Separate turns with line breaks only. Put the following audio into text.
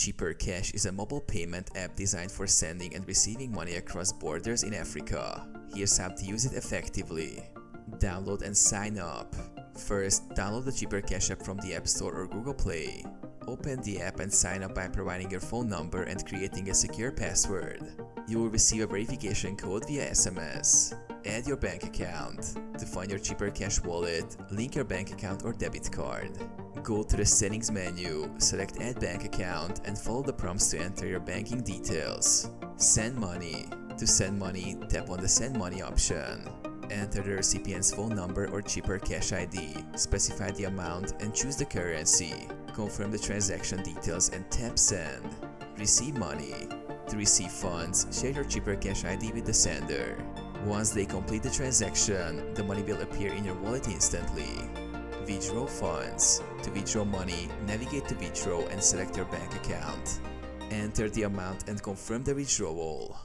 Cheaper Cash is a mobile payment app designed for sending and receiving money across borders in Africa. Here's how to use it effectively. Download and sign up. First, download the Cheaper Cash app from the App Store or Google Play. Open the app and sign up by providing your phone number and creating a secure password. You will receive a verification code via SMS. Add your bank account. To find your Cheaper Cash wallet, link your bank account or debit card. Go to the Settings menu, select Add Bank Account and follow the prompts to enter your banking details. Send money. To send money, tap on the Send Money option. Enter the recipient's phone number or Cheaper Cash ID, specify the amount and choose the currency. Confirm the transaction details and tap Send. Receive money. To receive funds, share your Cheaper Cash ID with the sender. Once they complete the transaction, the money will appear in your wallet instantly. Withdraw funds. To withdraw money, navigate to Withdraw and select your bank account. Enter the amount and confirm the withdrawal.